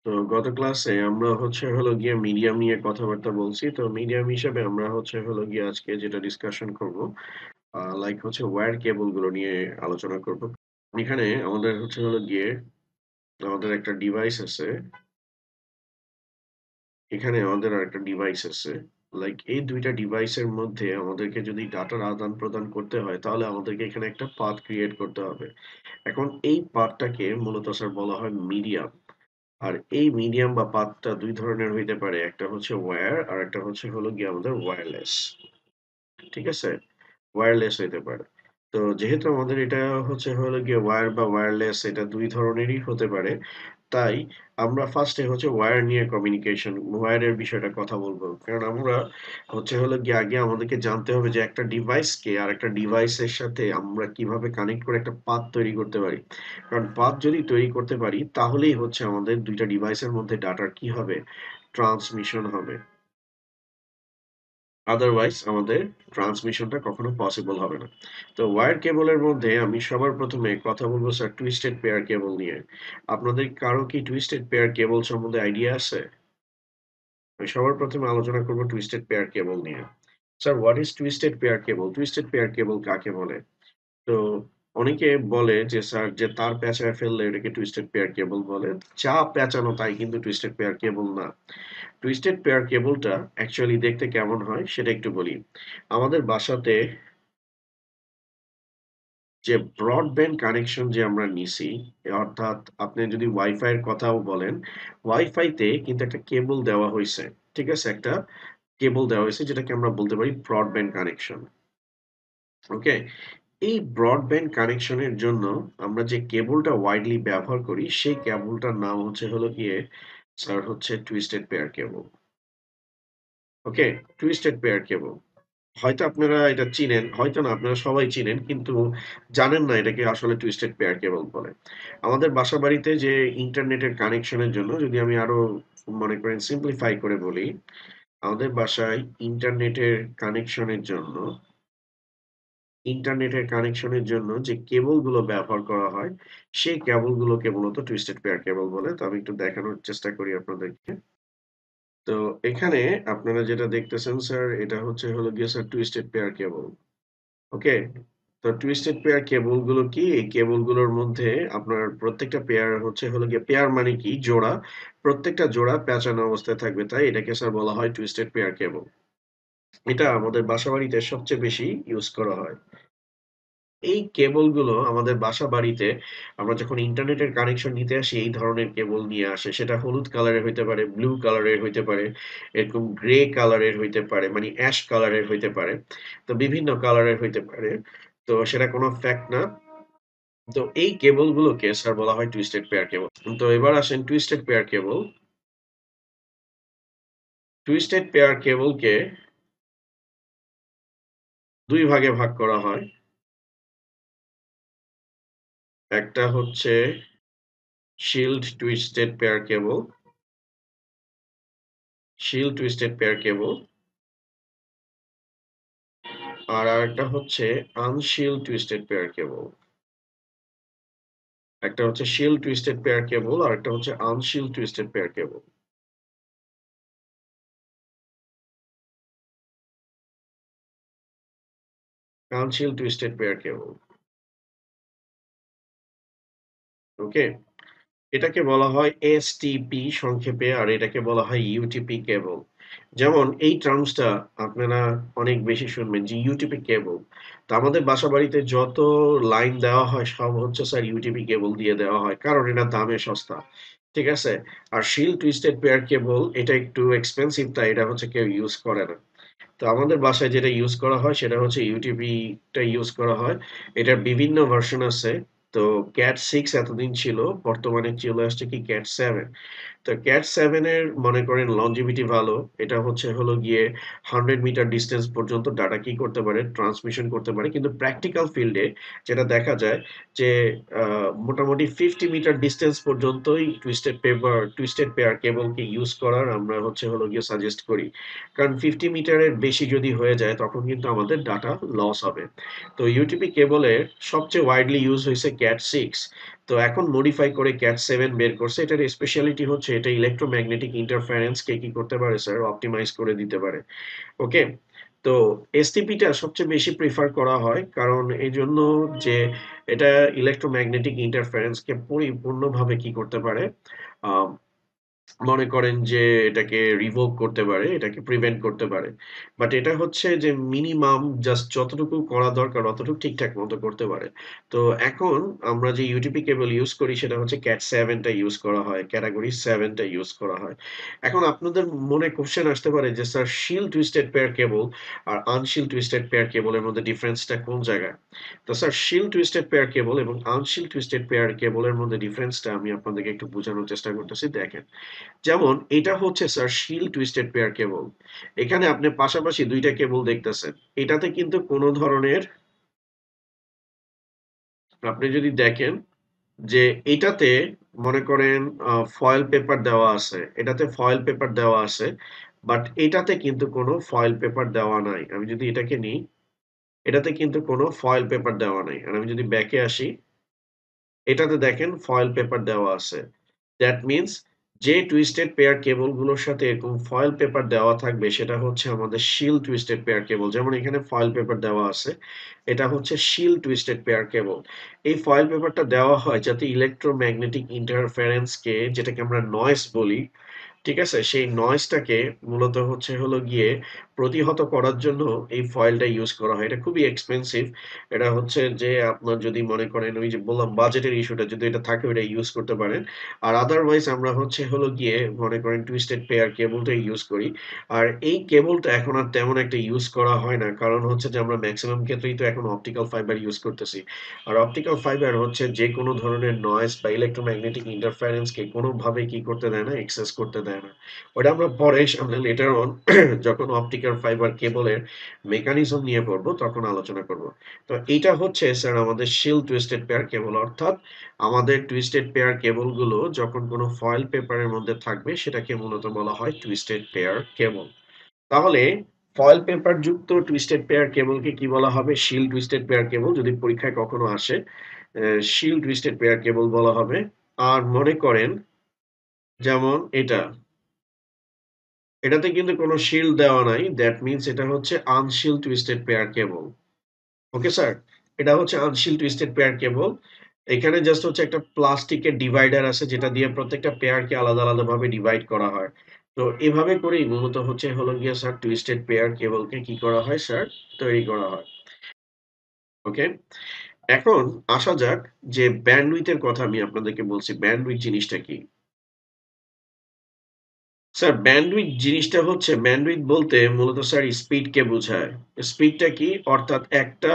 তো গত ক্লাসে আমরা হলো গিয়ে মিডিয়াম নিয়ে কথাবার্তা বলছি। তো মিডিয়াম হিসেবে আমরা হলো গিয়ে আজকে যেটা ডিসকাশন করব, লাইক ওয়্যার কেবল গুলো নিয়ে আলোচনা করব। এখানে আমাদের হলো গিয়ে আমাদের একটা ডিভাইস আছে। এখানে আমাদের আরেকটা ডিভাইস আছে। লাইক এই ২ টা ডিভাইসের মধ্যে আমাদেরকে যদি ডাটার আদান-প্রদান করতে হয়, তাহলে আমাদেরকে এখানে একটা পাথ ক্রিয়েট করতে হবে। এখন এই পাথটাকে মূলত স্যার বলা হয় মিডিয়াম। আর এই মিডিয়াম বা পাথটা ২ ধরনের হইতে পারে। একটা ওয়্যার আর একটা হলো গিয়ে আমাদের ওয়্যারলেস। ঠিক আছে? ওয়্যারলেস হইতে পারে। তো যেহেতু আমাদের এটা হলো গিয়ে ওয়্যার বা ওয়্যারলেস এটা ২ ধরনেরই হতে পারে। তাই আমরা ফার্স্ট এ ওয়্যার নিয়ে কমিউনিকেশন, ওয়্যারের বিষয়টা কথা বলব। কারণ আমরা হলো গিয়ে আগে আমাদেরকে জানতে হবে যে একটা ডিভাইসকে আরেকটা ডিভাইসের সাথে আমরা কিভাবে কানেক্ট করে একটা পাথ তৈরি করতে পারি। কারণ পাথ যদি তৈরি করতে পারি তাহলেই আমাদের ২ টা ডিভাইসের মধ্যে ডাটার কি হবে? ট্রান্সমিশন হবে। আদারওয়াইজ আমাদের ট্রান্সমিশনটা কখনো পসিবল হবে না। তো ওয়্যার কেবলের মধ্যে আমি সবার ১ম এ কথা বলব স্যার টুইস্টেড পেয়ার কেবল নিয়ে। আপনাদের কারো কি টুইস্টেড পেয়ার কেবল সম্বন্ধে আইডিয়া আছে? আমি সবার ১ম এ আলোচনা করব টুইস্টেড পেয়ার কেবল নিয়ে। Sir what is twisted pair cable? Twisted pair কেবল কাকে বলে? তো অনেকে বলে যে স্যার যে তার পেঁচায় ফেললে এটাকে টুইস্টেড পেয়ার কেবল বলে। যা পেঁচানো তাই কিন্তু টুইস্টেড পেয়ার কেবল না। টুইস্টেড পেয়ার কেবলটা অ্যাকচুয়ালি দেখতে কেমন হয় সেটা একটু বলি। আমাদের বাসাতে যে ব্রডব্যান্ড কানেকশন যে আমরা নিছি, অর্থাৎ আপনি যদি ওয়াইফাই এর কথাও বলেন, ওয়াইফাই তে কিন্তু একটা কেবল দেওয়া হইছে। ঠিক আছে? একটা কেবল দেওয়া হইছে যেটাকে আমরা বলতে পারি ব্রডব্যান্ড কানেকশন। ওকে? এই ব্রডব্যান্ড কানেকশন এর জন্য আমরা যে কেবলটা ওয়াইডলি ব্যবহার করি, সেই কেবলটার নাম হলো গিয়ে sir twisted pair cable. Okay? Twisted pair cable. হয়তো আপনারা এটা চিনেন, হয়তো না আপনারা সবাই চিনেন কিন্তু জানেন না এটাকে আসলে টুইস্টেড পেয়ার কেবল বলে। আমাদের বাসাবাড়িতে যে ইন্টারনেটের কানেকশনের জন্য যদি আমি আরো মনে করেন সিম্পলিফাই করে বলি, আমাদের বাসায় ইন্টারনেটের কানেকশনের জন্য যে কেবল গুলো ব্যবহার করা হয়, সেই কেবল গুলোকে মূলত টুইস্টেড পেয়ার কেবল বলে। তো আমি একটু দেখানোর চেষ্টা করি আপনাদেরকে। তো এখানে আপনারা যেটা দেখতেছেন স্যার এটা হলো গিয়ে স্যার টুইস্টেড পেয়ার কেবল। ওকে? তো টুইস্টেড পেয়ার কেবল গুলো কি? এই কেবল গুলোর মধ্যে আপনার প্রত্যেকটা পেয়ার হলো গিয়ে পেয়ার মানে কি? জোড়া। প্রত্যেকটা জোড়া প্যাঁচানো অবস্থায় থাকবে। তাই এটাকে স্যার বলা হয় টুইস্টেড পেয়ার কেবল। এটা আমাদের বাসাবাড়িতে সবচেয়ে বেশি ইউজ করা হয়। এই কেবল গুলো আমাদের বাসাবাড়িতে আমরা যখন ইন্টারনেটের কানেকশন নিতে আসি এই ধরনের কেবল নিয়ে আসে। সেটা হলুদ কালারের হইতে পারে, ব্লু কালারের হইতে পারে, এরকম গ্রে কালারের হইতে পারে, মানে অ্যাশ কালারের হইতে পারে। তো বিভিন্ন কালারের হইতে পারে। তো সেটা কোনো ফ্যাক্ট না। তো এই কেবল গুলোকে স্যার বলা হয় টুইস্টেড পেয়ার কেবল। তো এবার আসেন twisted pair cable. Twisted pair কেবলকে ২ ভাগে ভাগ করা হয়। একটা shield twisted pair cable, twisted pair cable. আর আরেকটা আনশিল্ড টুইস্টেড পেয়ার কেবল। একটা শিল্ড টুইস্টেড পেয়ার কেবল, আরেকটা unshield twisted pair cable. Unshield twisted pair cable. Okay? এটাকে বলা হয় এসটিপি সংক্ষেপে আর এটাকে বলা হয় ইউটিপি কেবল। যেমন এই টার্মসটা আপনারা অনেক বেশি শুনবেন যে ইউটিপি কেবল। তো আমাদের বাসাবাড়িতে যত লাইন দেওয়া হয় সব স্যার ইউটিপি কেবল দিয়ে দেওয়া হয়। কারণ এটা দামে সস্তা। ঠিক আছে? আর শিল্ড টুইস্টেড পেয়ার কেবল এটা একটু এক্সপেনসিভ তাই এটা কেউ ইউজ করে না। তো আমাদের বাসায় যেটা ইউজ করা হয় সেটা ইউটিপি টা ইউজ করা হয়। এটার বিভিন্ন ভার্সন আছে। তো ক্যাট 6 এতদিন ছিল। বর্তমানে চলে আসছে কি ক্যাট 7। তো ক্যাট 7 এর মনে করেন longevity ভালো। এটা হলো গিয়ে 100 মিটার ডিসট্যান্স পর্যন্ত ডাটা কি করতে পারে? ট্রান্সমিশন করতে পারে। কিন্তু প্র্যাকটিক্যাল ফিল্ড এ যেটা দেখা যায় যে মোটামুটি 50 মিটার ডিসট্যান্স পর্যন্তই টুইস্টেড পেয়ার কেবলকে ইউজ করার আমরা হলো গিয়ে সাজেস্ট করি। কারণ 50 মিটারের বেশি যদি হয়ে যায় তখন কিন্তু আমাদের ডাটা লস হবে। তো ইউটিপি কেবলের সবচেয়ে ওয়াইডলি ইউজ হইছে ক্যাট 6। তো এখন মডিফাই করে ক্যাট 7 বের করছে। এটার স্পেশালিটি হচ্ছে এটা ইলেক্ট্রোম্যাগনেটিক ইন্টারফারেন্স কে কি করতে পারে স্যার? অপটিমাইজ করে দিতে পারে। ওকে? তো এসটিপি টা সবচেয়ে বেশি প্রেফার করা হয়। কারণ এজন্য যে এটা ইলেক্ট্রোম্যাগনেটিক ইন্টারফারেন্স কে পরিপূর্ণভাবে কি করতে পারে? আ মনে করেন যে এটাকে রিভোক করতে পারে, এটাকে প্রিভেন্ট করতে পারে। বাট এটা হচ্ছে যে মিনিমাম জাস্ট যতটুকু করা দরকার অতটুকু ঠিকঠাক মতো করতে পারে। তো এখন আমরা যে ইউটিপি কেবল ইউজ করি সেটা হচ্ছে ক্যাট 7 টা ইউজ করা হয়, ক্যাটেগরি 7 টা ইউজ করা হয়। এখন আপনাদের মনে কোয়েশ্চেন আসতে পারে যে sir shield twisted pair cable আর আনশিল্ড টুইস্টেড পেয়ার কেবলের মধ্যে ডিফারেন্সটা কোন জায়গায়? তো sir shield twisted pair cable এবং আনশিল্ড টুইস্টেড পেয়ার কেবলের মধ্যে ডিফারেন্সটা আমি আপনাদেরকে একটু বোঝানোর চেষ্টা করতেছি দেখেন। যেমন এটা হচ্ছে স্যার শিল্ড টুইস্টেড পেয়ার কেবল। এখানে আপনি পাশাপাশি ২ টা কেবল দেখতেছেন। এটাতে কিন্তু কোন ধরনের আপনি যদি দেখেন যে এটাতে মনে করেন ফয়েল পেপার দেওয়া আছে। এটাতে ফয়েল পেপার দেওয়া আছে। বাট এটাতে কিন্তু কোন ফয়েল পেপার দেওয়া নাই। আমি যদি এটাকে নিই, এটাতে কিন্তু কোন ফয়েল পেপার দেওয়া নাই। আর আমি যদি ব্যাক এ আসি, এটাতে দেখেন ফয়েল পেপার দেওয়া আছে। দ্যাট মিনস যে টুইস্টেড পেয়ার কেবল গুলোর সাথে এরকম ফয়েল পেপার দেওয়া থাকবে সেটা হচ্ছে আমাদের শিল্ড টুইস্টেড পেয়ার কেবল। যেমন এখানে ফয়েল পেপার দেওয়া আছে। এটা হচ্ছে শিল্ড টুইস্টেড পেয়ার কেবল। এই ফয়েল পেপারটা দেওয়া হয় যাতে ইলেক্ট্রোম্যাগনেটিক ইন্টারফারেন্স কে যেটাকে আমরা নয়েজ বলি, ঠিক আছে? সেই নয়েজটাকে মূলত হচ্ছে হলো গিয়ে প্রতিহত করার জন্য এই ফয়েলটা ইউজ করা হয়। এটা খুবই এক্সপেনসিভ। এটা হচ্ছে যে আপনার যদি মনে করেন ওই যে বললাম বাজেটের ইস্যুটা যদি এটা থাকে ওইটা ইউজ করতে পারেন। আর আদারওয়াইজ আমরা হচ্ছে হলো গিয়ে মনে করেন টুইস্টেড পেয়ার কেবলটাই ইউজ করি। আর এই কেবলটা এখন আর তেমন একটা ইউজ করা হয় না। কারণ হচ্ছে যে আমরা মেক্সিমাম ক্ষেত্রেই তো এখন অপটিক্যাল ফাইবার ইউজ করতেছি। আর অপটিক্যাল ফাইবার হচ্ছে যেকোনো ধরনের নয়েজ বা ইলেক্ট্রোম্যাগনেটিক ইন্টারফারেন্স কে কোনোভাবেই কি করতে দেয় না? এক্সেস করতে দেয় না। ওটা আমরা পরে সামনে লেটার অন যখন অপটিক্যাল ফাইবার কেবলের মেকানিজম নিয়ে পড়বো তখন আলোচনা করব। তো এইটা হচ্ছে স্যার আমাদের শিল্ড টুইস্টেড পেয়ার কেবল অর্থাৎ আমাদের টুইস্টেড পেয়ার কেবল গুলো যখন কোনো ফয়েল পেপারের মধ্যে থাকবে সেটাকে মূলত বলা হয় টুইস্টেড পেয়ার কেবল। তাহলে ফয়েল পেপার যুক্ত টুইস্টেড পেয়ার কেবলকে কি বলা হবে? শিল্ড টুইস্টেড পেয়ার কেবল যদি পরীক্ষায় কখনো আসে, শিল্ড টুইস্টেড পেয়ার কেবল বলা হবে। আর মনে করেন যেমন এটা, এটাতে কিন্তু কোনো শিল্ড দেওয়া নাই। দ্যাট মিনস এটা হচ্ছে unshield twisted pair cable. Okay sir? এটা হচ্ছে আনশিল্ড টুইস্টেড পেয়ার কেবল। এখানে জাস্ট হচ্ছে একটা প্লাস্টিকের ডিভাইডার আছে যেটা দিয়ে প্রত্যেকটা পেয়ারকে আলাদা, আলাদা ভাবে ডিভাইড করা হয়। তো এভাবে করেই মূলত হচ্ছে হলো গিয়ে স্যার টুইস্টেড পেয়ার কেবলকে কি করা হয় স্যার? তৈরি করা হয়। ওকে? এখন আসা যাক যে ব্যান্ডউইথ এর কথা আমি আপনাদেরকে বলছি। ব্যান্ডউইথ জিনিসটা কি? স্যার ব্যান্ডউইথ জিনিসটা হচ্ছে ব্যান্ডউইথ বলতে মূলত স্যার স্পিডকে বোঝায়। স্পিডটা কি? অর্থাৎ একটা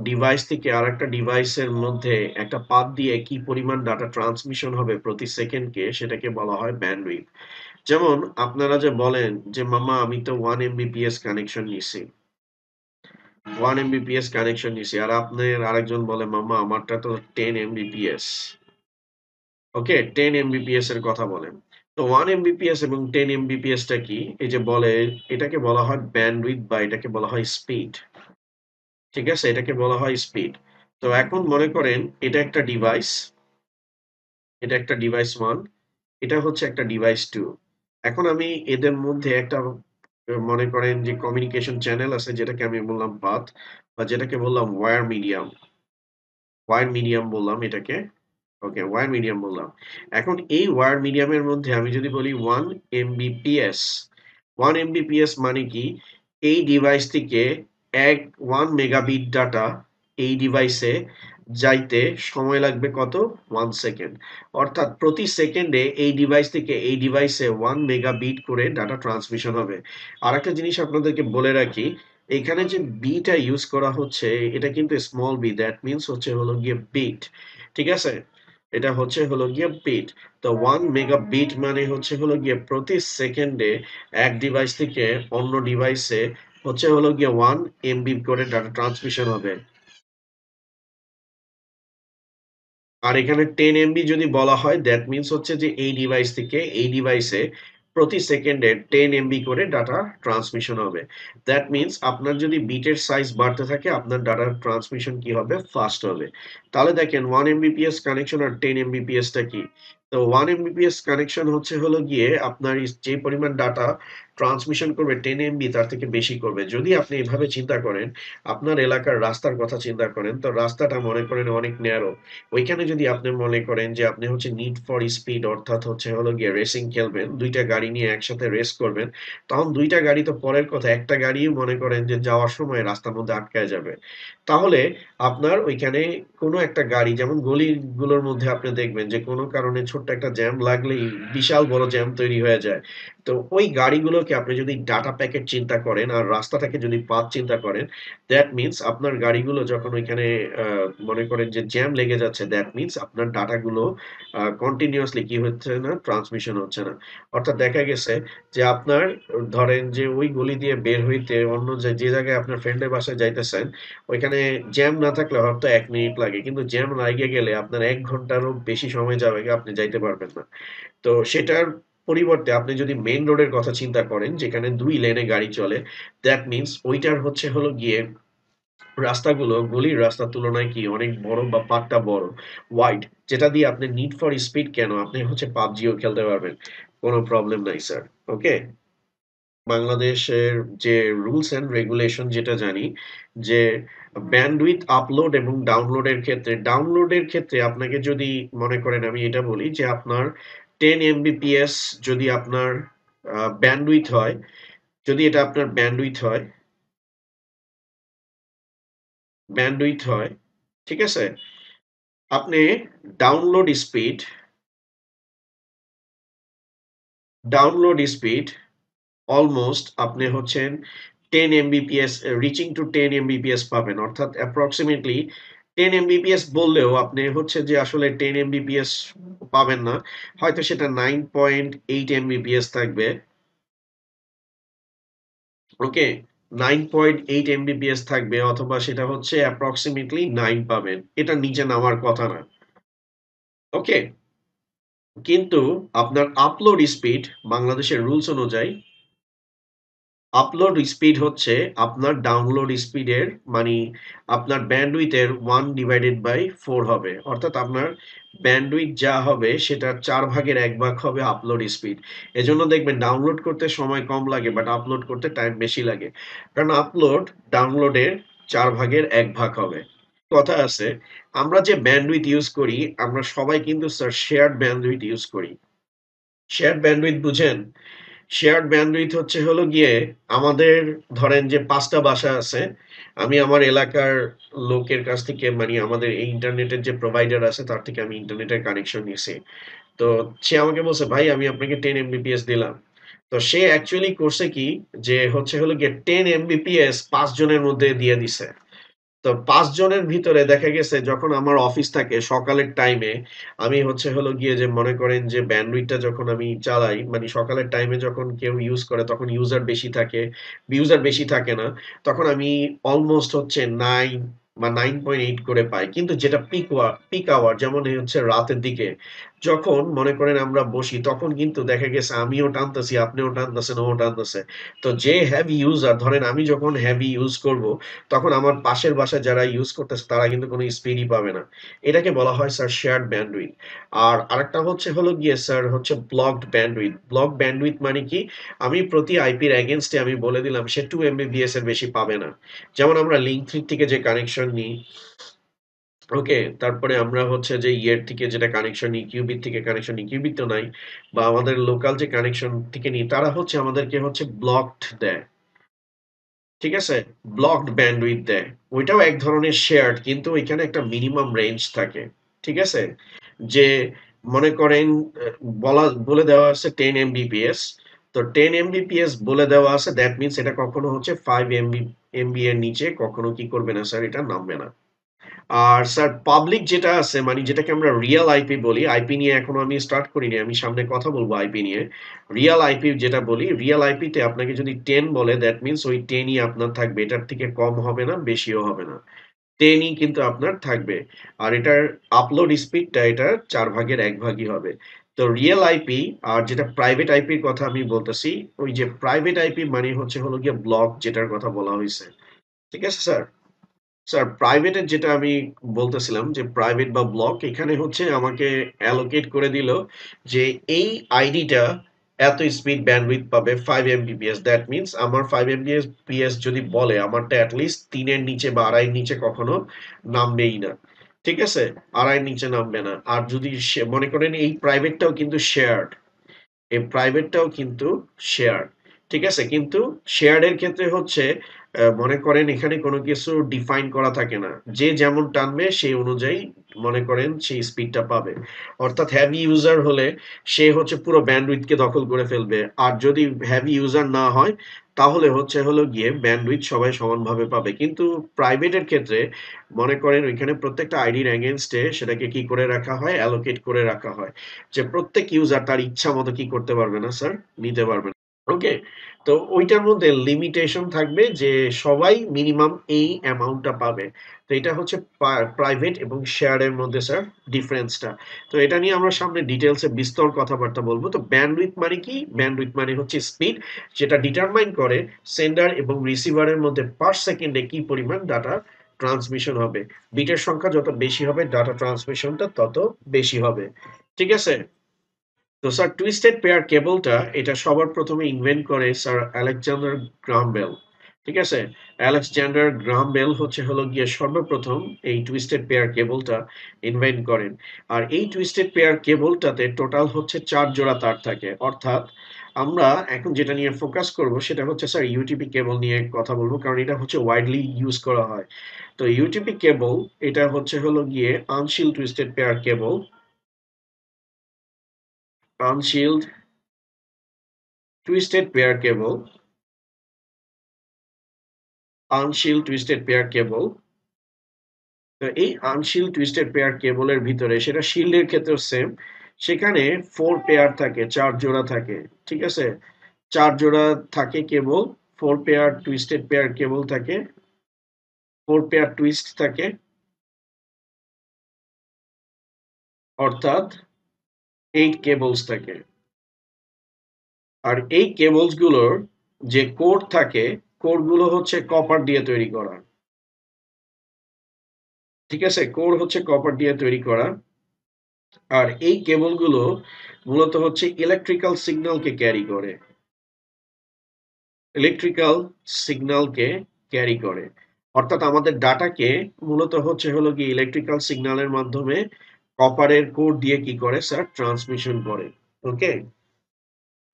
ডিভাইস থেকে আরেকটা ডিভাইসের মধ্যে একটা পাথ দিয়ে কি পরিমাণ ডাটা ট্রান্সমিশন হবে প্রতি সেকেন্ডকে সেটাকে বলা হয় ব্যান্ডউইথ। যেমন আপনারা যে বলেন যে, "মামা আমি তো 1 এমবিপিএস কানেকশন নিছি। 1 এমবিপিএস কানেকশন নিছি।" আর আপনার আরেকজন বলে, "মামা আমারটা তো 10 এমবিপিএস।" ওকে? 10 এমবিপিএস এর কথা বলেন। তো 1 এমবিপিএস এবং 10 এমবিপিএস টা কি? এই যে বলে এটাকে বলা হয় ব্যান্ডউইথ বা এটাকে বলা হয় স্পিড। ঠিক আছে? এটাকে বলা হয় স্পিড। তো এখন মনে করেন এটা একটা ডিভাইস, এটা একটা ডিভাইস 1, এটা হচ্ছে একটা ডিভাইস 2। এখন আমি এদের মধ্যে একটা মনে করেন যে কমিউনিকেশন চ্যানেল আছে যেটাকে আমি বললাম পাথ বা যেটাকে বললাম ওয়্যার মিডিয়াম বললাম এটাকে। ওকে, ওয়্যার মিডিয়াম বললাম। এখন এই ওয়্যার মিডিয়ামের মধ্যে আমি যদি বলি 1 এমবিপিএস, 1 এমবিপিএস মানে কি? এই ডিভাইস থেকে 1 মেগাবিট ডাটা এই ডিভাইসে যাইতে সময় লাগবে কত? 1 সেকেন্ড। অর্থাৎ প্রতি সেকেন্ডে এই ডিভাইস থেকে এই ডিভাইসে 1 মেগাবিট করে ডাটা ট্রান্সমিশন হবে। আরেকটা জিনিস আপনাদেরকে বলে রাখি, এখানে যে বিটা ইউজ করা হচ্ছে এটা কিন্তু স্মল বি দ্যাট মিনস হচ্ছে হলো গিয়ে বিট। ঠিক আছে? এটা হচ্ছে হলো গিয়ে বিট। তো 1 মেগাবিট মানে হচ্ছে হলো গিয়ে প্রতি সেকেন্ডে এক ডিভাইস থেকে অন্য ডিভাইসে হচ্ছে হলো গিয়ে 1 এমবি করে ডাটা ট্রান্সমিশন হবে। আর এখানে 10 এমবি যদি বলা হয় দ্যাট মিনস হচ্ছে যে এই ডিভাইস থেকে এই ডিভাইসে প্রতি সেকেন্ডে 10 এমবি করে ডাটা ট্রান্সমিশন হবে। দ্যাট মিনস আপনার যদি বিটের সাইজ বাড়তে থাকে আপনার ডাটার ট্রান্সমিশন কি হবে? ফাস্ট হবে। তাহলে দেখেন 1 এমবিপিএস কানেকশন আর 10 এমবিপিএস টা কি? তো 1 এমবিপিএস কানেকশন হচ্ছে হলো গিয়ে আপনার যে পরিমাণ ডাটা ট্রান্সমিশন করবে 10 এমবি তার থেকে বেশি করবে। যদি আপনি এভাবে চিন্তা করেন, আপনার এলাকার রাস্তার কথা চিন্তা করেন, তো রাস্তাটা মনে করেন অনেক ন্যারো। ওইখানে যদি আপনি মনে করেন যে আপনি হচ্ছে নিড ফর স্পিড অর্থাৎ হচ্ছে হলো গিয়ে রেসিং খেলবেন, ২ টা গাড়ি নিয়ে একসাথে রেস করবেন। তখন ২ টা গাড়ি তো পরের কথা, একটা গাড়িই মনে করেন যে যাওয়ার সময় রাস্তার মধ্যে আটকায় যাবে। তাহলে আপনার ওইখানে কোনো একটা গাড়ি যেমন গলিগুলোর মধ্যে আপনি দেখবেন যে কোনো কারণে ছোট্ট একটা জ্যাম লাগলেই বিশাল বড় জ্যাম তৈরি হয়ে যায়। তো ওই গাড়িগুলোকে আপনি যদি ডাটা প্যাকেট চিন্তা করেন আর রাস্তাটাকে যদি পাথ চিন্তা করেন, দ্যাট মিনস আপনার গাড়িগুলো যখন ওইখানে আ মনে করেন যে জ্যাম লেগে যাচ্ছে, দ্যাট মিনস আপনার ডাটাগুলো কন্টিনিউয়াসলি কি হচ্ছে না? ট্রান্সমিশন হচ্ছে না। অর্থাৎ দেখা গেছে যে আপনার ধরেন যে ওই গলি দিয়ে বের হইতে অন্য যে জায়গায় আপনার ফ্রেন্ডের বাসায় যাইতেছেন, ওইখানে জ্যাম না থাকলে হয়তো ১ মিনিট লাগে। কিন্তু জ্যাম লাইগা গেলে আপনার ১ ঘন্টারও বেশি সময় যাবে আপনি যাইতে পারবেন না। তো সেটার পরিবর্তে আপনি যদি মেইন রোডের কথা চিন্তা করেন যেখানে ২ লেনে গাড়ি চলে, দ্যাট মিনস ওইটার হচ্ছে হলো গিয়ে রাস্তাগুলো গলির রাস্তার তুলনায় কি অনেক বড় বা পার্কটা বড়, ওয়াইড যেটা দিয়ে আপনি নিড ফর স্পিড কেন আপনি হচ্ছে PUBG ও খেলতে পারবেন। কোন প্রবলেম নাই স্যার। ওকে? বাংলাদেশের যে রুলস অ্যান্ড রেগুলেশন যেটা জানি যে ব্যান্ডউইথ আপলোড এবং ডাউনলোডের ক্ষেত্রে আপনাকে যদি মনে করেন আমি এটা বলি যে আপনার 10 এমবিপিএস যদি আপনার ব্যান্ডউইথ হয়, যদি এটা আপনার ব্যান্ডউইথ হয়, ঠিক আছে? আপনি download speed download speed almost আপনি হচ্ছেন 10 এমবিপিএস রিচিং টু 10 এমবিপিএস পাবেন। অর্থাৎ অ্যাপ্রক্সিমেটলি 10 এমবিপিএস বললেও আপনি হচ্ছে যে আসলে 10 এমবিপিএস পাবেন না। হয়তো সেটা 9.8 এমবিপিএস থাকবে। ওকে? 9.8 এমবিপিএস থাকবে অথবা সেটা হচ্ছে অ্যাপ্রক্সিমেটলি 9 পাবেন। এটার নিচে নামার কথা না। ওকে? কিন্তু আপনার আপলোড স্পিড বাংলাদেশের রুলস অনুযায়ী আপলোড স্পিড হচ্ছে আপনার ডাউনলোড স্পিডের মানি আপনার ব্যান্ডউইথের 1/4 হবে। অর্থাৎ আপনার ব্যান্ডউইথ যা হবে সেটার ৪ ভাগের ১ ভাগ হবে আপলোড স্পিড। এজন্য দেখবেন ডাউনলোড করতে সময় কম লাগে বাট আপলোড করতে টাইম বেশি লাগে। কারণ ডাউনলোডের ৪ ভাগের ১ ভাগ হবে। কথা আছে, আমরা যে ব্যান্ডউইথ ইউজ করি আমরা সবাই কিন্তু স্যার শেয়ার্ড ব্যান্ডউইথ ইউজ করি। শেয়ার্ড ব্যান্ডউইথ বুঝেন? শেয়ার্ড ব্যান্ডউইথ হচ্ছে হলো গিয়ে আমাদের ধরেন যে ৫ টা বাসা আছে। আমি আমার এলাকার লোকের কাছ থেকে মানি আমাদের এই ইন্টারনেটের যে প্রোভাইডার আছে তার থেকে আমি ইন্টারনেটের কানেকশন নিছি। তো সে আমাকে বলছে, "ভাই আমি আপনাকে 10 এমবিপিএস দিলাম।" তো সে অ্যাকচুয়ালি করছে কি যে হচ্ছে হলো গিয়ে 10 এমবিপিএস ৫ জনের মধ্যে দিয়ে দিছে। তো ৫ জনের ভিতরে দেখা গেছে যখন আমার অফিস থাকে সকালের টাইমে, আমি হচ্ছে হলো গিয়ে যে মনে করেন যে ব্যান্ডউইথটা যখন আমি চালাই, মানে সকালের টাইমে যখন কেউ ইউজ করে তখন ইউজার বেশি থাকে না। তখন আমি অলমোস্ট হচ্ছে ৯ বা 9.8 করে পাই। কিন্তু যেটা পিক আওয়ার যেমন এই হচ্ছে রাতের দিকে, যখন মনে করেন আমরা বসি তখন কিন্তু দেখা গেছে আমিও টানতেছি, আপনিও টানতেছেন, ও টানতেছে। তো যে হেভি ইউজার ধরেন আমি যখন হেভি ইউজ করব তখন আমার পাশের বাসায় যারা ইউজ করতেছে তারা কিন্তু কোনো স্পিডই পাবে না। এটাকে বলা হয় স্যার শেয়ার্ড ব্যান্ডউইথ। আর আরেকটা হচ্ছে হলো গিয়ে স্যার হচ্ছে ব্লকড ব্যান্ডউইথ। ব্লকড ব্যান্ডউইথ মানে কি? আমি প্রতি আইপির এগেইনস্ট এ আমি বলে দিলাম সে 2 এমবিপিএস এর বেশি পাবে না। যেমন আমরা লিঙ্ক 3 থেকে যে কানেকশন নিই, ওকে? তারপরে আমরা হচ্ছে যে ইয়ের থেকে যেটা কানেকশন নিই, কিউবিট থেকে কানেকশন নিই, কিউবিট তো নাই। বা আমাদের লোকাল যে কানেকশন থেকে নিই তারা হচ্ছে আমাদেরকে হচ্ছে ব্লকড দেয়। ঠিক আছে? ব্লকড ব্যান্ডউইথ দেয়। ওইটাও এক ধরনের শেয়ার্ড কিন্তু ওইখানে একটা মিনিমাম রেঞ্জ থাকে। ঠিক আছে? যে মনে করেন বলে দেওয়া আছে 10 এমবিপিএস। তো 10 এমবিপিএস বলে দেওয়া আছে দ্যাট মিনস এটা কখনো হচ্ছে 5 এমবি এর নিচে কখনো কি করবে না স্যার এটা নামবে না। আর স্যার পাবলিক যেটা আছে মানে যেটাকে আমরা রিয়াল আইপি বলি, আইপি নিয়ে এখনো আমি স্টার্ট করিনি। আমি সামনে কথা বলব আইপি নিয়ে। রিয়াল আইপি যেটা বলি, রিয়াল আইপিতে আপনাকে যদি 10 বলে দ্যাট মিনস ওই 10 ই আপনার থাকবে। এটার থেকে কম হবে না, বেশিও হবে না। 10 ই কিন্তু আপনার থাকবে। আর এটার আপলোড স্পিডটা এটার ৪ ভাগের ১ ভাগই হবে। তো রিয়েল আইপি আর যেটা প্রাইভেট আইপির কথা আমি বলতেছি, ওই যে প্রাইভেট আইপি মানে হচ্ছে হলো গিয়ে ব্লক যেটার কথা বলা হয়েছে। ঠিক আছে স্যার? স্যার প্রাইভেটের যেটা আমি বলতেছিলাম যে প্রাইভেট বা ব্লক এখানে হচ্ছে আমাকে অ্যালোকেট করে দিল যে এই আইডিটা এত স্পিড ব্যান্ডউইথ পাবে 5 এমবিপিএস। দ্যাট মিন্স আমার 5 এমবিপিএস যদি বলে আমারটা অ্যাটলিস্ট 3 এর নিচে বা 2.5 এর নিচে কখনো নামবেই না। ঠিক আছে? 2.5 এর নিচে নামবে না। আর যদি মনে করেন এই প্রাইভেটটাও কিন্তু শেয়ার্ড, এই প্রাইভেটটাও কিন্তু শেয়ার। ঠিক আছে? কিন্তু শেয়ার্ড এর ক্ষেত্রে হচ্ছে মনে করেন এখানে কোনো কিছু ডিফাইন করা থাকে না। যে যেমন টানবে সেই অনুযায়ী মনে করেন সেই স্পিডটা পাবে। অর্থাৎ হেভি ইউজার হলে সে হচ্ছে পুরো ব্যান্ডউইথ কে দখল করে ফেলবে। আর যদি হেভি ইউজার না হয় তাহলে হচ্ছে হলো গিয়ে ব্যান্ডউইথ সবাই সমানভাবে পাবে। কিন্তু প্রাইভেটের ক্ষেত্রে মনে করেন ওইখানে প্রত্যেকটা আইডির এগেইনস্ট এ সেটাকে কি করে রাখা হয়? অ্যালোকেট করে রাখা হয়। যে প্রত্যেক ইউজার তার ইচ্ছা মতো কি করতে পারবে না স্যার? নিতে পারবে না। ওকে? তো ওইটার মধ্যে লিমিটেশন থাকবে যে সবাই মিনিমাম এই অ্যামাউন্টটা পাবে। তো এটা হচ্ছে প্রাইভেট এবং শেয়ার এর মধ্যে স্যার ডিফারেন্সটা। তো এটা নিয়ে আমরা সামনে ডিটেইলসে বিস্তর কথাবার্তা বলব। তো ব্যান্ডউইথ মানে কি? ব্যান্ডউইথ মানে হচ্ছে স্পিড যেটা ডিটারমাইন করে সেন্ডার এবং রিসিভারের মধ্যে পার সেকেন্ডে কি পরিমাণ ডাটা ট্রান্সমিশন হবে। বিটের সংখ্যা যত বেশি হবে ডাটা ট্রান্সমিশনটা তত বেশি হবে। ঠিক আছে? তো স্যার টুইস্টেড পেয়ার কেবলটা এটা সবার প্রথমে ইনভেন্ট করে স্যার আলেকজান্ডার গ্রাহাম বেল। ঠিক আছে? আলেকজান্ডার গ্রাহাম বেল হচ্ছে হলো গিয়ে সর্বপ্রথম এই টুইস্টেড পেয়ার কেবলটা ইনভেন্ট করেন। আর এই টুইস্টেড পেয়ার কেবলটাতে টোটাল হচ্ছে 4 জোড়া তার থাকে। অর্থাৎ আমরা এখন যেটা নিয়ে ফোকাস করব সেটা হচ্ছে স্যার ইউটিপি কেবল নিয়ে কথা বলবো কারণ এটা হচ্ছে ওয়াইডলি ইউজ করা হয়। তো ইউটিপি কেবল এটা হচ্ছে হলো গিয়ে unshield twisted pair cable, unshield twisted pair cable, unshield twisted pair cable. তো এই আনশিল্ড টুইস্টেড পেয়ার কেবলের ভিতরে সেটা শিল্ডের ক্ষেত্রেও সেম। সেখানে 4 পেয়ার থাকে, 4 জোড়া থাকে। ঠিক আছে? 4 জোড়া থাকে কেবল, 4 পেয়ার টুইস্টেড পেয়ার কেবল থাকে, 4 পেয়ার টুইস্ট থাকে। অর্থাৎ 8 কেবলস থাকে। আর এই কেবলস গুলোর যে কোর থাকে, কোর গুলো হচ্ছে কপার দিয়ে তৈরি করা। ঠিক আছে? কোর হচ্ছে কপার দিয়ে তৈরি করা। আর এই কেবলগুলো মূলত হচ্ছে ইলেকট্রিক্যাল সিগন্যালকে ক্যারি করে। ইলেকট্রিক্যাল সিগন্যালকে ক্যারি করে। অর্থাৎ আমাদের ডাটাকে মূলত হচ্ছে হলো গিয়ে ইলেকট্রিক্যাল সিগন্যালের মাধ্যমে কপারের কোর দিয়ে কি করে স্যার ট্রান্সমিশন করে। ওকে?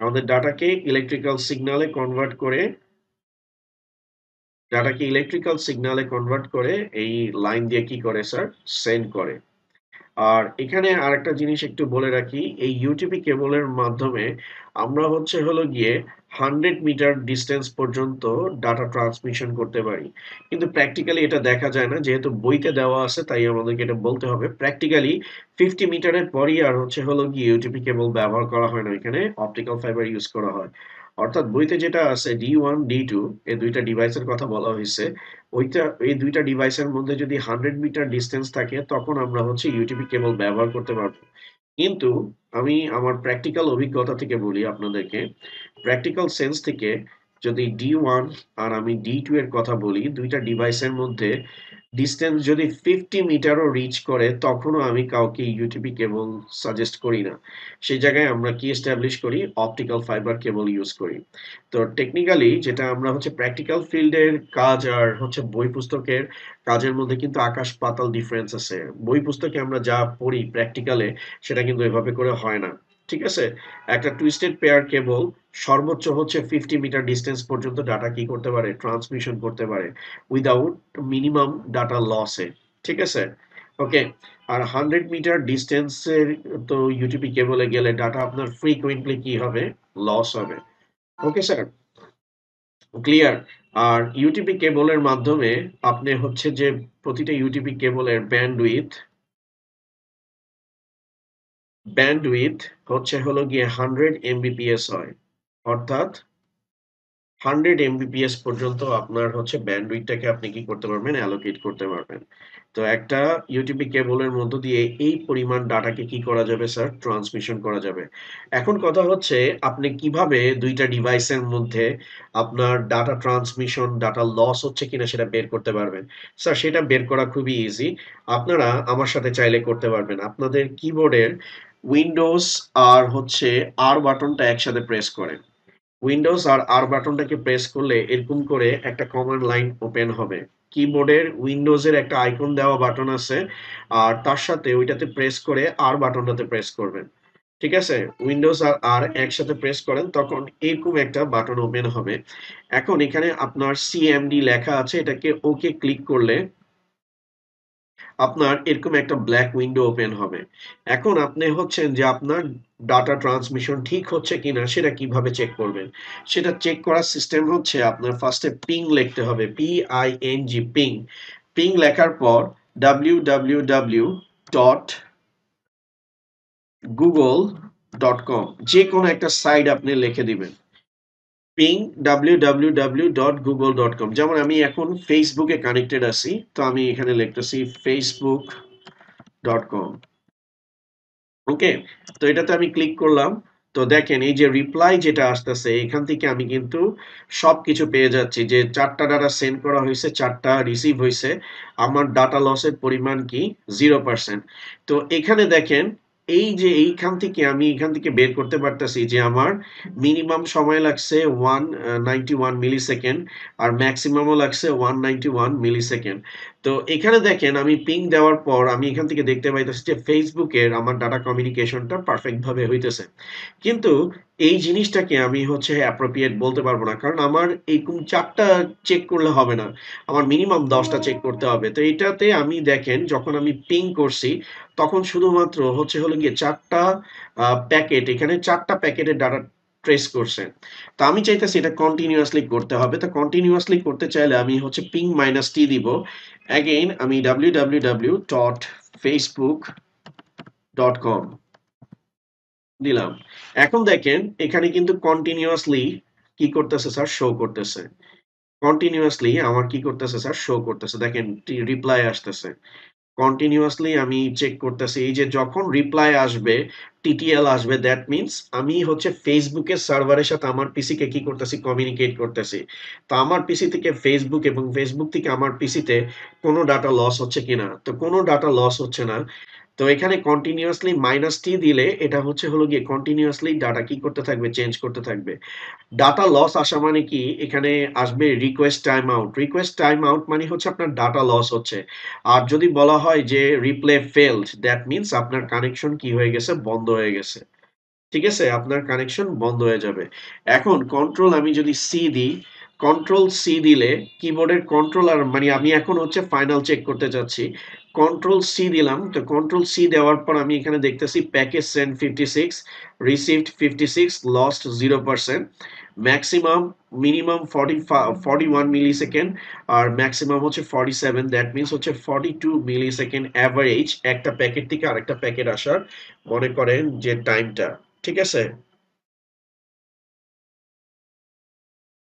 আমাদের ডাটাকে ইলেকট্রিক্যাল সিগন্যালে কনভার্ট করে এই লাইন দিয়ে কি করে স্যার সেন্ড করে। আর এখানে আরেকটা জিনিস একটু বলে রাখি, এই ইউটিপি কেবলের মাধ্যমে আমরা হচ্ছে হলো গিয়ে 100 মিটার ডিসটেন্স পর্যন্ত ডাটা ট্রান্সমিশন করতে পারি। কিন্তু প্র্যাকটিক্যালি এটা দেখা যায় না। যেহেতু বইতে দেওয়া আছে তাই আমাদেরকে এটা বলতে হবে। প্র্যাকটিক্যালি 50 মিটারের পরই আর হচ্ছে হলো গিয়ে ইউটিপি কেবল ব্যবহার করা হয় না। এখানে অপটিক্যাল ফাইবার ইউজ করা হয়। অর্থাৎ বইতে যেটা আছে D1, D2 এই ২ টা ডিভাইসের কথা বলা হইছে। এই ২ টা ডিভাইসের মধ্যে যদি 100 মিটার ডিসটেন্স থাকে তখন আমরা হচ্ছে ইউটিপি কেবল ব্যবহার করতে পারবো। কিন্তু আমি আমার প্র্যাকটিক্যাল অভিজ্ঞতা থেকে বলি আপনাদেরকে, প্র্যাকটিক্যাল সেন্স থেকে যদি D1 আর আমি D2 এর কথা বলি, ২ টা ডিভাইসের মধ্যে ডিসট্যান্স যদি 50 মিটারও রিচ করে তখনও আমি কাউকে ইউটিপি কেবল সাজেস্ট করি না। সেই জায়গায় আমরা কি এস্টাবলিশ করি? অপটিক্যাল ফাইবার কেবল ইউজ করি। তো টেকনিক্যালি যেটা আমরা হচ্ছে প্র্যাকটিক্যাল ফিল্ডের কাজ আর হচ্ছে বই পুস্তকের কাজের মধ্যে কিন্তু আকাশ পাতাল ডিফারেন্স আছে। বই পুস্তকে আমরা যা পড়ি প্র্যাকটিক্যালে সেটা কিন্তু এভাবে করে হয় না। ঠিক আছে? একটা টুইস্টেড পেয়ার কেবল সর্বোচ্চ হচ্ছে 50 মিটার ডিসটেন্স পর্যন্ত ডাটা কি করতে পারে? ট্রান্সমিশন করতে পারে উইথআউট মিনিমাম ডাটা লসে। ঠিক আছে? ওকে। আর 100 মিটার ডিসটেন্সের তো ইউটিপি কেবলে গেলে ডাটা আপনার ফ্রিকুয়েন্টলি কি হবে? লস হবে। Okay sir? ক্লিয়ার? আর ইউটিপি কেবলের মাধ্যমে আপনি হচ্ছে যে প্রতিটা ইউটিপি কেবলের ব্যান্ডউইথ হচ্ছে হলো গিয়ে 100 এমবিপিএস হয়। অর্থাৎ 100 এমবিপিএস পর্যন্ত আপনার হচ্ছে ব্যান্ডউইথটাকে আপনি কি করতে পারবেন? অ্যালোকেট করতে পারবেন। তো একটা ইউটিপি কেবলের মধ্য দিয়ে এই পরিমাণ ডাটাকে কি করা যাবে স্যার? ট্রান্সমিশন করা যাবে। এখন কথা হচ্ছে আপনি কিভাবে ২ টা ডিভাইসের মধ্যে আপনার ডাটা ট্রান্সমিশন, ডাটা লস হচ্ছে কিনা সেটা বের করতে পারবেন। স্যার সেটা বের করা খুবই ইজি। আপনারা আমার সাথে চাইলে করতে পারবেন। আপনাদের কিবোর্ডের উইন্ডোজ আর হচ্ছে আর বাটনটা একসাথে প্রেস করেন। উইন্ডোজ আর আর বাটনটাকে প্রেস করলে এরকম করে একটা কমান্ড লাইন ওপেন হবে। কিবোর্ডের উইন্ডোজের একটা আইকন দেওয়া বাটন আছে। আর তার সাথে ওইটাতে প্রেস করে আর বাটনটাতে প্রেস করবেন। ঠিক আছে? উইন্ডোজ আর আর একসাথে প্রেস করেন তখন এরকম একটা বাটন ওপেন হবে। এখন এখানে আপনার সিএমডি লেখা আছে এটাকে ওকে ক্লিক করলে আপনার এরকম একটা ব্ল্যাক উইন্ডো ওপেন হবে। এখন আপনি হচ্ছেন যে আপনার ডাটা ট্রান্সমিশন ঠিক হচ্ছে কিনা সেটা কিভাবে চেক করবেন? সেটা চেক করার সিস্টেম হচ্ছে আপনার ফার্স্ট এ পিং লিখতে হবে। PING ping. পিং লেখার পর www.google.com যেকোনো একটা সাইট আপনি লিখে দিবেন। পিং www.google.com যেমন আমি এখন Facebook এ কানেক্টেড আছি। তো আমি এখানে লিখতেছি facebook.com ওকে? তো এটাতে আমি ক্লিক করলাম। তো দেখেন এই যে রিপ্লাই যেটা আসতেছে এখান থেকে আমি কিন্তু সবকিছু পেয়ে যাচ্ছি যে ৪ টা ডাটা সেন্ড করা হইছে, ৪ টা রিসিভ হইছে। আমার ডাটা লসের পরিমাণ কি? 0%। তো এখানে দেখেন এই যে আমি এখান থেকে বের করতে পারতেছি যে আমার মিনিমাম সময় লাগছে 191 মিলিসেকেন্ড আর ম্যাক্সিমামও লাগছে 191 মিলিসেকেন্ড। তো এখানে দেখেন আমি পিং দেওয়ার পর আমি এখান থেকে দেখতে পাইতেছি যে Facebook এর আমার ডাটা কমিউনিকেশনটা পারফেক্ট ভাবে হইতেছে। কিন্তু এই জিনিসটাকে আমি হচ্ছে অ্যাপ্রোপ্রিয়েট বলতে পারব না। কারণ আমার এইরকম ৪ টা চেক করলে হবে না। আমার মিনিমাম ১০ টা চেক করতে হবে। তো এইটাতে আমি দেখেন যখন আমি পিং করছি তখন শুধুমাত্র হচ্ছে হলো গিয়ে ৪ টা প্যাকেট এখানে ৪ টা প্যাকেটের ডাটা ট্রেস করছে। তো আমি চাইতেছি এটা কন্টিনিউয়াসলি করতে হবে। তো কন্টিনিউয়াসলি করতে চাইলে আমি হচ্ছে পিং মাইনাস টি দিব। অ্যাগেইন আমি www.facebook.com দিলাম। এখন দেখেন এখানে কিন্তু কন্টিনিউয়াসলি কি করতেছে স্যার? শো করতেছে। কন্টিনিউয়াসলি আমার কি করতেছে স্যার? শো করতেছে। দেখেন রিপ্লাই আসতেছে। কন্টিনিউয়াসলি আমি চেক করতেছি। এই যে যখন রিপ্লাই আসবে, টিটিএল আসবে দ্যাট মিনস আমি হচ্ছে Facebook এর সার্ভারের সাথে আমার পিসি কে কি করতেছি? কমিউনিকেট করতেছি। তো আমার পিসি থেকে Facebook এবং Facebook থেকে আমার পিসিতে কোন ডাটা লস হচ্ছে কিনা? তো কোন ডাটা লস হচ্ছে না। তো এখানে কন্টিনিউয়াসলি মাইনাস টি দিলে এটা হচ্ছে হলো গিয়ে কন্টিনিউয়াসলি ডাটা কি করতে থাকবে? চেঞ্জ করতে থাকবে। ডাটা লস আসা মানে কি? এখানে আসবে request time out. Request time out মানে হচ্ছে আপনার ডাটা লস হচ্ছে। আর যদি বলা হয় যে রিপ্লে ফেইলড দ্যাট মিনস আপনার কানেকশন কি হয়ে গেছে? বন্ধ হয়ে গেছে। ঠিক আছে? আপনার কানেকশন বন্ধ হয়ে যাবে। এখন কন্ট্রোল আমি যদি সি দিই, কন্ট্রোল সি দিলে কিবোর্ডের কন্ট্রোল আর মানে আমি এখন হচ্ছে ফাইনাল চেক করতে চাচ্ছি। কন্ট্রোল সি দিলাম। তো কন্ট্রোল সি দেওয়ার পর আমি এখানে দেখতেছি package send 56, received 56, lost 0%, maximum minimum 41 millisecond আর ম্যাক্সিমাম হচ্ছে 47 দ্যাট মিনস হচ্ছে 42 মিলিসেকেন্ড এভারেজ একটা প্যাকেট থেকে আরেকটা প্যাকেট আসার মনে করেন যে টাইমটা। ঠিক আছে?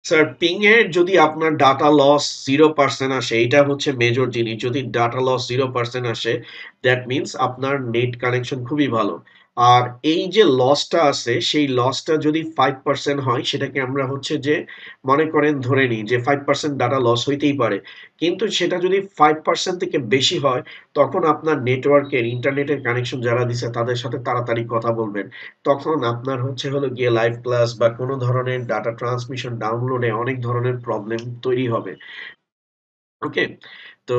স্যার পিং এর যদি আপনার ডাটা লস 0% আসে, এইটা হচ্ছে মেজর জিনিস। যদি ডাটা লস 0% আসে, দ্যাট মিনস আপনার নেট কানেকশন খুবই ভালো। আর এই যে লসটা আছে, সেই লসটা যদি 5% হয়, সেটাকে আমরা হচ্ছে যে মনে করেন ধরে নিই যে 5% ডাটা লস হইতেই পারে। কিন্তু সেটা যদি 5% থেকে বেশি হয়, তখন আপনার নেটওয়ার্কের ইন্টারনেটের কানেকশন যারা দিছে তাদের সাথে তাড়াতাড়ি কথা বলবেন। তখন আপনার হচ্ছে হলো গিয়ে লাইভ ক্লাস বা কোনো ধরনের ডাটা ট্রান্সমিশন ডাউনলোডে অনেক ধরনের প্রবলেম তৈরি হবে। ওকে? তো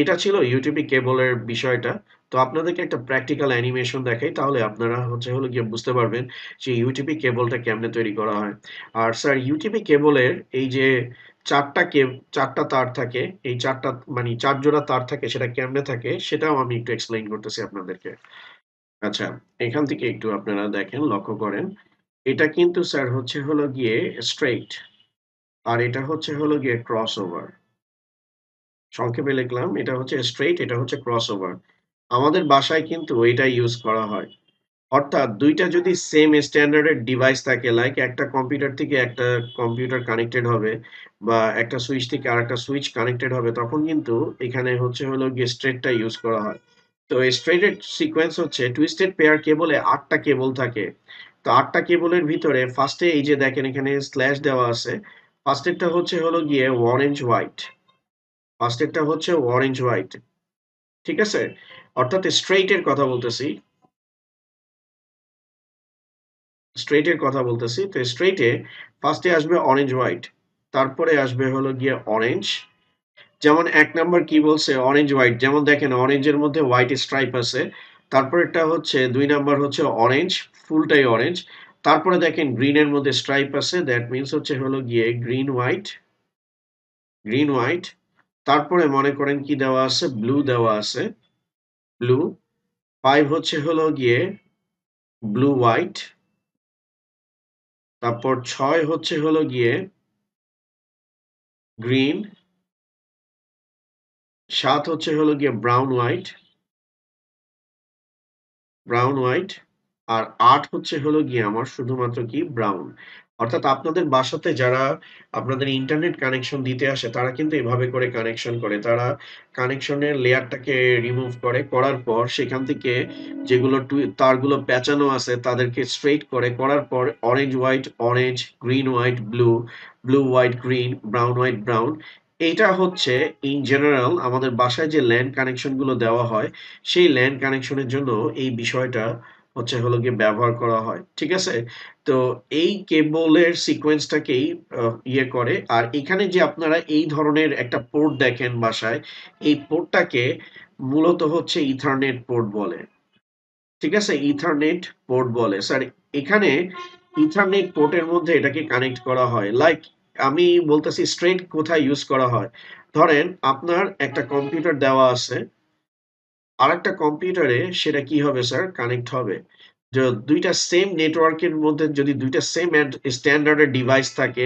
এটা ছিল ইউটিপি কেবলের বিষয়টা। তো আপনাদেরকে একটা প্র্যাকটিক্যাল অ্যানিমেশন দেখাই তাহলে আপনারা হচ্ছে হলো গিয়ে বুঝতে পারবেন যে ইউটিপি কেবলটা কেমনে তৈরি করা হয়। আর স্যার ইউটিপি কেবলের এই যে ৪ টা ৪ টা তার থাকে, এই ৪ টা মানে ৪ জোড়া তার থাকে সেটা কেমনে থাকে সেটাও আমি একটু এক্সপ্লেইন করতেছি আপনাদেরকে। আচ্ছা, এখান থেকে একটু আপনারা দেখেন, লক্ষ্য করেন। এটা কিন্তু স্যার হচ্ছে হলো গিয়ে স্ট্রেইট। আর এটা হচ্ছে হলো গিয়ে ক্রসওভার। সংক্ষেপে লিখলাম, এটা হচ্ছে স্ট্রেইট, এটা হচ্ছে ক্রসওভার। আমাদের বাসায় কিন্তু এটাই ইউজ করা হয়। অর্থাৎ ২ টা যদি সেম স্ট্যান্ডার্ডের ডিভাইস থাকে লাইক একটা কম্পিউটার থেকে একটা কম্পিউটার কানেক্টেড হবে বা একটা সুইচ থেকে আরেকটা সুইচ কানেক্টেড হবে তখন কিন্তু এখানে হচ্ছে হলো গিয়ে স্ট্রেটটা ইউজ করা হয়। তো স্ট্রেইটের সিকোয়েন্স হচ্ছে টুইস্টেড পেয়ার কেবলে ৮ টা কেবল থাকে। তো ৮ টা কেবলের ভিতরে ফার্স্টে এই যে দেখেন এখানে স্ল্যাশ দেওয়া আছে। ফার্স্টেরটা হচ্ছে হলো গিয়ে অরেঞ্জ হোয়াইট। ফার্স্টেরটা হচ্ছে অরেঞ্জ হোয়াইট। ঠিক আছে? অর্থাৎ স্ট্রেইট এর কথা বলতেছি। স্ট্রেইট এর কথা বলতেছি। তো স্ট্রেইট এ ফার্স্টে আসবে অরেঞ্জ হোয়াইট। তারপরে আসবে হলো গিয়ে অরেঞ্জ। যেমন ১ নাম্বার কি বলছে? Orange white. যেমন দেখেন অরেঞ্জের মধ্যে হোয়াইট স্ট্রাইপ আছে। তারপরেরটা হচ্ছে ২ নাম্বার হচ্ছে অরেঞ্জ, ফুলটাই অরেঞ্জ। তারপরে দেখেন গ্রিন এর মধ্যে স্ট্রাইপ আছে। দ্যাট মিনস হচ্ছে হলো গিয়ে গ্রিন হোয়াইট, গ্রিন হোয়াইট। তারপরে মনে করেন কি দেওয়া আছে? ব্লু দেওয়া আছে, ব্লু। ৫ হচ্ছে হলো গিয়ে ব্লু হোয়াইট। তারপর ৬ হচ্ছে হলো গিয়ে গ্রিন। ৭ হচ্ছে হলো গিয়ে ব্রাউন হোয়াইট, ব্রাউন হোয়াইট। আর ৮ হচ্ছে হলো গিয়ে আমার শুধুমাত্র কি ব্রাউন। অর্থাৎ আপনাদের বাসাতে যারা আপনাদের ইন্টারনেট কানেকশন দিতে আসে তারা কিন্তু এভাবে করে কানেকশন করে। তারা কানেকশনের লেয়ারটাকে রিমুভ করে। করার পর সেখান থেকে যেগুলো তারগুলো পেঁচানো আছে তাদেরকে স্ট্রেইট করে। করার পর orange white, orange, green white, blue, blue white green, brown white brown. এইটা হচ্ছে ইন জেনারেল আমাদের বাসায় যে ল্যান কানেকশন গুলো দেওয়া হয় সেই ল্যান কানেকশনের জন্য এই বিষয়টা হচ্ছে হলো গিয়ে ব্যবহার করা হয়। ঠিক আছে? তো এই কেবলের সিকোয়েন্সটাকেই ইয়ে করে। আর এখানে যে আপনারা এই ধরনের একটা পোর্ট দেখেন বাসায়, এই পোর্টটাকে মূলত হচ্ছে ইথারনেট পোর্ট বলে। ঠিক আছে? ইথারনেট পোর্ট বলে। স্যার এখানে ইথারনেট পোর্টের মধ্যে এটাকে কানেক্ট করা হয়। লাইক আমি বলতেছি স্ট্রেইট কোথায় ইউজ করা হয়। ধরেন আপনার একটা কম্পিউটার দেওয়া আছে আরেকটা কম্পিউটারে সেটা কি হবে স্যার কানেক্ট হবে। যে ২ টা সেম নেটওয়ার্কের মধ্যে যদি ২ টা সেম স্ট্যান্ডার্ড এর ডিভাইস থাকে,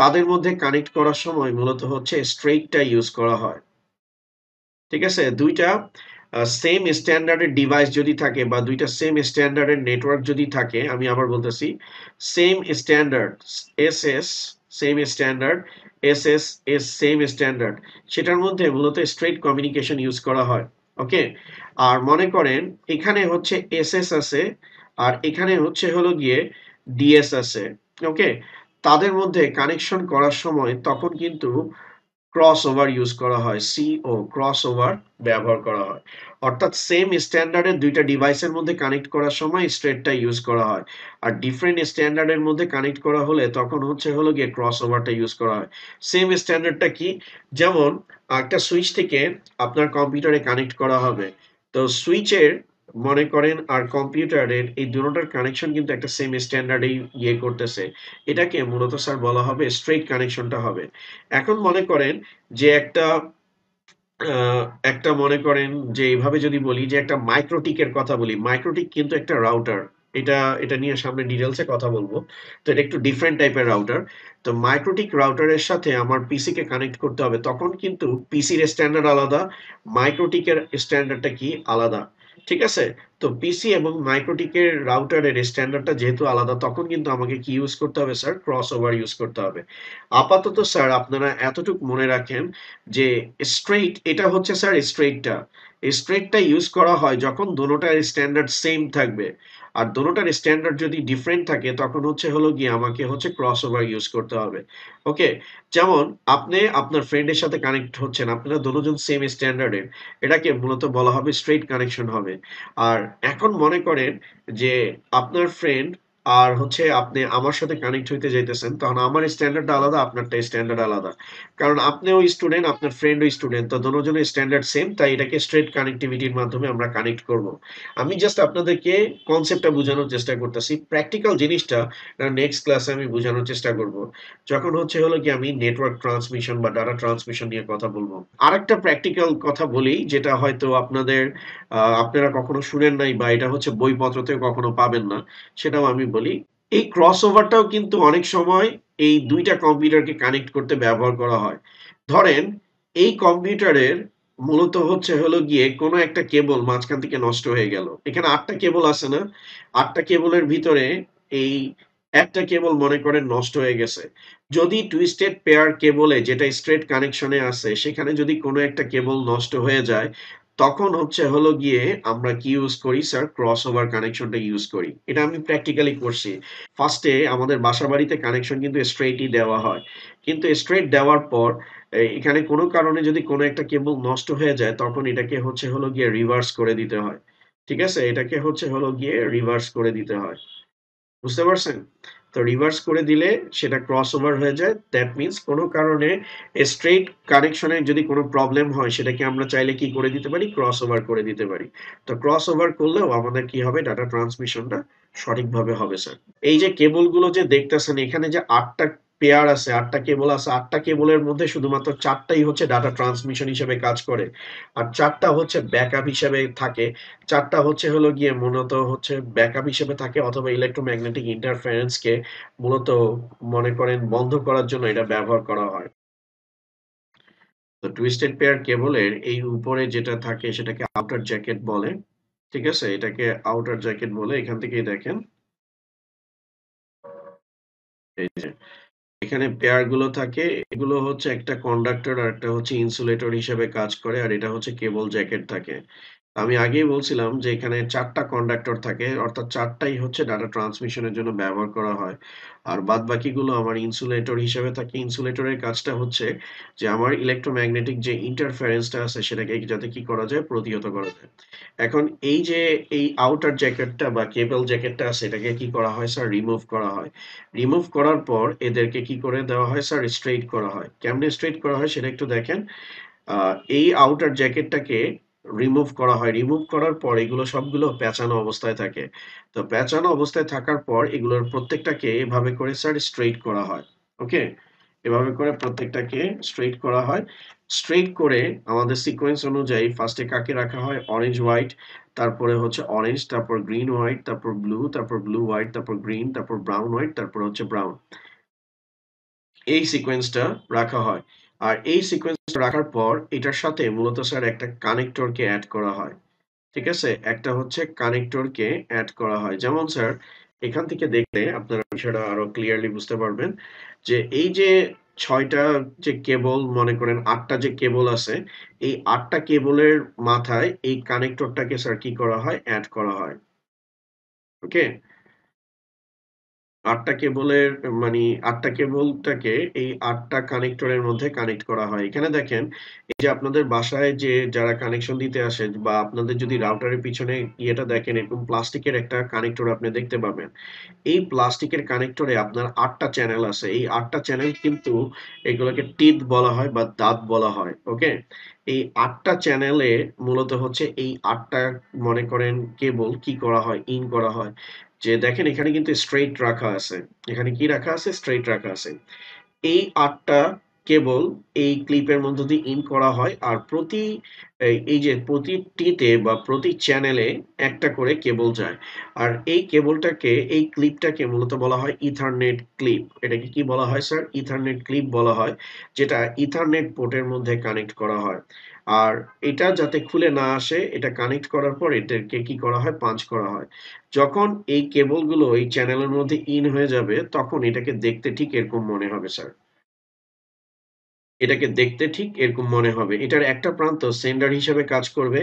তাদের মধ্যে কানেক্ট করার সময় মূলত হচ্ছে স্ট্রেইট টা ইউজ করা হয়। ঠিক আছে? ২ টা সেম স্ট্যান্ডার্ড এর ডিভাইস যদি থাকে বা ২ টা সেম স্ট্যান্ডার্ড এর নেটওয়ার্ক যদি থাকে, আমি আবার বলতেছি, same standard SS same standard, SS same standard সেটার মধ্যে মূলত স্ট্রেইট কমিউনিকেশন ইউজ করা হয়। ওকে? আর মনে করেন এখানে হচ্ছে এসএস আছে আর এখানে হচ্ছে হলো গিয়ে ডিএস আছে। ওকে? তাদের মধ্যে কানেকশন করার সময় তখন কিন্তু ক্রস ওভার ইউজ করা হয়। সিও ক্রস ওভার ব্যবহার করা হয়। অর্থাৎ সেম স্ট্যান্ডার্ড এর ২ টা ডিভাইসের মধ্যে কানেক্ট করার সময় স্ট্রেটটা ইউজ করা হয়। আর ডিফারেন্ট স্ট্যান্ডার্ড এর মধ্যে কানেক্ট করা হলে তখন হচ্ছে হলো গিয়ে ক্রস ওভারটা ইউজ করা হয়। সেম স্ট্যান্ডার্ডটা কি? যেমন একটা সুইচ থেকে আপনার কম্পিউটারে কানেক্ট করা হবে। তো সুইচের মনে করেন আর কম্পিউটারের এই দুটোটার কানেকশন কিন্তু একটা সেম স্ট্যান্ডার্ডেই ইয়ে করতেছে। এটাকে মূলত স্যার বলা হবে স্ট্রেইট কানেকশনটা হবে। এখন মনে করেন যে আ একটা মনে করেন যে এভাবে যদি বলি যে একটা মাইক্রোটিক এর কথা বলি। মাইক্রোটিক কিন্তু একটা রাউটার। এটা নিয়ে সামনে ডিটেইলস এ কথা বলব। তো এটা একটু ডিফারেন্ট টাইপের রাউটার। তো মাইক্রোটিক রাউটারের সাথে আমার পিসি কে কানেক্ট করতে হবে। তখন কিন্তু পিসির স্ট্যান্ডার্ড আলাদা, মাইক্রোটিক এর স্ট্যান্ডার্ডটা কি আলাদা। ঠিক আছে? তো পিসি এবং মাইক্রোটিকের রাউটারের স্ট্যান্ডার্ডটা যেহেতু আলাদা তখন কিন্তু আমাকে কি ইউজ করতে হবে স্যার? ক্রস ওভার ইউজ করতে হবে। আপাতত স্যার আপনারা এতটুক মনে রাখেন যে স্ট্রেইট এটা হচ্ছে স্যার স্ট্রেইটটা। স্ট্রেইটটা ইউজ করা হয় যখন দোনোটার স্ট্যান্ডার্ড সেম থাকবে। আর দোনোটার স্ট্যান্ডার্ড যদি ডিফারেন্ট থাকে তখন হচ্ছে হলো গিয়ে আমাকে হচ্ছে ক্রস ওভার ইউজ করতে হবে। ওকে? যেমন আপনি আপনার ফ্রেন্ডের সাথে কানেক্ট হচ্ছেন। আপনারা দোনোজন সেম স্ট্যান্ডার্ডের। এটাকে মূলত বলা হবে স্ট্রেইট কানেকশন হবে। আর এখন মনে করেন যে আপনার ফ্রেন্ড আর হচ্ছে আপনি আমার সাথে কানেক্ট হইতে যাইতেছেন। তখন আমার স্ট্যান্ডার্ডটা আলাদা, আপনারটা স্ট্যান্ডার্ড আলাদা। কারণ আপনিও স্টুডেন্ট, আপনার ফ্রেন্ডও স্টুডেন্ট। তো দোনোজনের স্ট্যান্ডার্ড সেম। তাই এটাকে স্ট্রেইট কানেক্টিভিটির মাধ্যমে আমরা কানেক্ট করব। আমি জাস্ট আপনাদেরকে কনসেপ্টটা বুঝানোর চেষ্টা করতেছি। প্র্যাকটিক্যাল জিনিসটা নেক্সট ক্লাসে আমি বুঝানোর চেষ্টা করব। যখন হচ্ছে হলো গিয়ে আমি নেটওয়ার্ক ট্রান্সমিশন বা ডাটা ট্রান্সমিশন নিয়ে কথা বলব। আরেকটা প্র্যাকটিক্যাল কথা বলি যেটা হয়তো আপনারা কখনো শুনেন নাই বা এটা হচ্ছে বইপত্রতেও কখনো পাবেন না। সেটাও আমি বলি। এই ক্রসওভারটাও কিন্তু অনেক সময় এই ২ টা কম্পিউটারকে কানেক্ট করতে ব্যবহার করা হয়। ধরেন এই কম্পিউটারের মূলত হচ্ছে হলো গিয়ে কোনো একটা কেবল মাঝখান থেকে নষ্ট হয়ে গেল। এখানে ৮ টা কেবল আছে না? ৮ টা কেবলের ভিতরে এই একটা কেবল মনে করেন নষ্ট হয়ে গেছে। যদি টুইস্টেড পেয়ার কেবলে যেটা স্ট্রেইট কানেকশন এ আছে সেখানে যদি কোনো একটা কেবল নষ্ট হয়ে যায়, তখন হচ্ছে হলো গিয়ে আমরা কি ইউজ করি স্যার? ক্রসওভার কানেকশনটা ইউজ করি। এটা আমি প্র্যাকটিক্যালি করছি। ফার্স্ট এ আমাদের বাসাবাড়িতে কানেকশন কিন্তু স্ট্রেইটই দেওয়া হয়। কিন্তু স্ট্রেইট দেওয়ার পর এখানে কোনো কারণে যদি কোনো একটা কেবল নষ্ট হয়ে যায়, তখন এটাকে হচ্ছে হলো গিয়ে রিভার্স করে দিতে হয়। ঠিক আছে? এটাকে হচ্ছে হলো গিয়ে রিভার্স করে দিতে হয়। বুঝতে পারছেন? তো রিভার্স করে দিলে সেটা ক্রস ওভার হয়ে যায়। দ্যাট মিনস কোনো কারণে স্ট্রেইট কানেকশন এ যদি কোনো প্রবলেম হয় সেটাকে আমরা চাইলে কি করে দিতে পারি? ক্রস ওভার করে দিতে পারি। তো ক্রস ওভার করলেও আমাদের কি হবে? ডাটা ট্রান্সমিশনটা সঠিকভাবে হবে স্যার। এই যে কেবলগুলো যে দেখতেছেন এখানে যে ৮ টা পেয়ার আছে, ৮ টা কেবল আছে, ৮ টা কেবলের মধ্যে শুধুমাত্র ৪ টাই হচ্ছে ডাটা ট্রান্সমিশন হিসেবে কাজ করে। আর ৪ টা হচ্ছে ব্যাকআপ হিসেবে থাকে। ৪ টা হচ্ছে হলো গিয়ে মূলত হচ্ছে ব্যাকআপ হিসেবে থাকে অথবা ইলেক্ট্রোম্যাগনেটিক ইন্টারফারেন্স কে মূলত মনে করেন বন্ধ করার জন্য এটা ব্যবহার করা হয়। তো টুইস্টেড পেয়ার কেবলের এই উপরে যেটা থাকে সেটাকে আউটার জ্যাকেট বলে। ঠিক আছে? এটাকে আউটার জ্যাকেট বলে। এখান থেকেই দেখেন এই যে এখানে পেয়ার গুলো থাকে। এগুলো হচ্ছে একটা কন্ডাক্টর আর একটা হচ্ছে ইনসুলেটর হিসেবে কাজ করে। আর এটা হচ্ছে কেবল জ্যাকেট থাকে। আমি আগেই বলছিলাম যে এখানে ৪ টা কন্ডাক্টর থাকে। অর্থাৎ ৪ টাই হচ্ছে ডাটা ট্রান্সমিশন এর জন্য ব্যবহার করা হয়। আর বাদবাকিগুলো আমার ইনসুলেটর হিসেবে থাকে। ইনসুলেটরের কাজটা হচ্ছে যে আমার ইলেক্ট্রোম্যাগনেটিক যে ইন্টারফারেন্স টা আছে সেটাকে যাতে কি করা যায়? প্রতিহত করা যায়। এখন এই যে এই আউটার জ্যাকেটটা বা কেবল জ্যাকেটটা আছে এটাকে কি করা হয় স্যার? রিমুভ করা হয়। রিমুভ করার পর এদেরকে কি করে দেওয়া হয় স্যার? স্ট্রেইট করা হয়। কেমনে স্ট্রেইট করা হয় সেটা একটু দেখেন। আ এই আউটার জ্যাকেটটাকে রিমুভ করা হয়। রিমুভ করার পর এগুলো সবগুলো পেঁচানো অবস্থায় থাকে। তো পেঁচানো অবস্থায় থাকার পর এগুলোর প্রত্যেকটাকে এভাবে করে স্যার স্ট্রেইট করা হয়। ওকে? এভাবে করে প্রত্যেকটাকে স্ট্রেইট করা হয়। স্ট্রেইট করে আমাদের সিকোয়েন্স অনুযায়ী ফার্স্ট এ কাকে রাখা হয়? অরেঞ্জ হোয়াইট, তারপরে হচ্ছে অরেঞ্জ, তারপর গ্রিন হোয়াইট, তারপর ব্লু, তারপর ব্লু হোয়াইট, তারপর গ্রিন, তারপর ব্রাউন হোয়াইট, তারপর হচ্ছে ব্রাউন। এই সিকোয়েন্সটা রাখা হয়। আর এই সিকোয়েন্সটা রাখার পর এটার সাথে মূলত স্যার একটা কানেক্টরকে এড করা হয়। ঠিক আছে? একটা হচ্ছে কানেক্টরকে এড করা হয়। যেমন স্যার এখান থেকে দেখলে আপনারা বিষয়টা আরো ক্লিয়ারলি বুঝতে পারবেন যে এই যে ৬ টা যে কেবল মনে করেন ৮ টা যে কেবল আছে, এই ৮ টা কেবলের মাথায় এই কানেক্টরটাকে স্যার কি করা হয়? এড করা হয়। ওকে? ৮ টা কেবলের মানি ৮ টা কেবলটাকে এই ৮ টা কানেক্টরের মধ্যে কানেক্ট করা হয়। এখানে দেখেন এই যে আপনাদের বাসায় যে যারা কানেকশন দিতে আসে বা আপনাদের যদি রাউটারের পিছনে ইয়েটা দেখেন এরকম প্লাস্টিকের একটা কানেক্টর আপনি দেখতে পাবেন। এই প্লাস্টিকের কানেক্টরে আপনার ৮ টা চ্যানেল আছে। এই ৮ টা চ্যানেল কিন্তু এগুলোকে টিথ বলা হয় বা দাঁত বলা হয়। ওকে? এই ৮ টা চ্যানেলে মূলত হচ্ছে এই ৮ টা মনে করেন কেবল কি করা হয়? ইন করা হয়। যে দেখেন এখানে কিন্তু স্ট্রেইট রাখা আছে। এখানে কি রাখা আছে? স্ট্রেইট রাখা আছে। এই ৮ টা কেবল এই ক্লিপের মধ্য দিয়ে ইন করা হয়। আর প্রতি এই যে প্রতিটিতে বা প্রতি চ্যানেলে একটা করে কেবল যায়। আর এই কেবলটাকে এই ক্লিপটাকে মূলত বলা হয় ইথারনেট ক্লিপ। এটাকে কি বলা হয় স্যার? ইথারনেট ক্লিপ বলা হয়। যেটা ইথারনেট পোর্টের মধ্যে কানেক্ট করা হয়। আর এটা যাতে খুলে না আসে এটা কানেক্ট করার পর এটাকে কি করা হয়? পাঞ্চ করা হয়। যখন এই কেবলগুলো এই চ্যানেলের মধ্যে ইন হয়ে যাবে তখন এটাকে দেখতে ঠিক এরকম মনে হবে স্যার। এটাকে দেখতে ঠিক এরকম মনে হবে। এটার একটা প্রান্ত সেন্ডার হিসেবে কাজ করবে।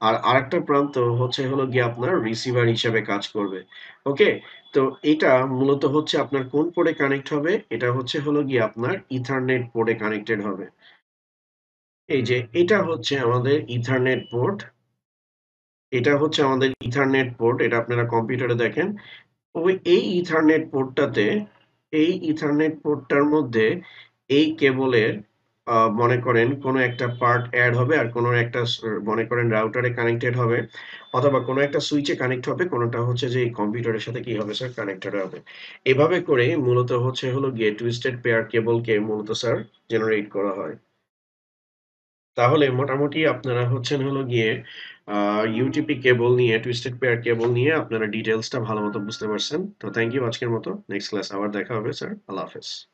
আর আরেকটা প্রান্ত হচ্ছে হলো গিয়ে আপনার রিসিভার হিসেবে কাজ করবে। ওকে? তো এটা মূলত হচ্ছে আপনার কোন পোর্টে কানেক্ট হবে? এটা হচ্ছে হলো গিয়ে আপনার ইথারনেট পোর্টে কানেক্টেড হবে। এই যে এটা হচ্ছে আমাদের ইথারনেট পোর্ট। এটা হচ্ছে আমাদের ইথারনেট পোর্ট। এটা আপনারা কম্পিউটারে দেখেন। এই ইথারনেট পোর্টটাতে এই ইথারনেট পোর্টটার মধ্যে এই কেবলের মনে করেন কোনো একটা পার্ট এড হবে আর কোনো একটা মনে করেন রাউটারে কানেক্টেড হবে অথবা কোনো একটা সুইচে কানেক্ট হবে কোনোটা হচ্ছে যে এই কম্পিউটারের সাথে কি হবে স্যার কানেক্টেড হবে। এভাবে করে মূলত হচ্ছে হলো গিয়ে টুইস্টেড পেয়ার কেবলকে মূলত স্যার জেনারেট করা হয়। তাহলে মোটামুটি আপনারা হচ্ছেন হলো গিয়ে ইউটিপি কেবল নিয়ে টুইস্টেড পেয়ার কেবল নিয়ে আপনারা ডিটেইলসটা ভালোমতো বুঝতে পারছেন। তো থ্যাংক ইউ আজকের মতো। নেক্সট ক্লাসে আবার দেখা হবে স্যার। আল্লাহ হাফেজ।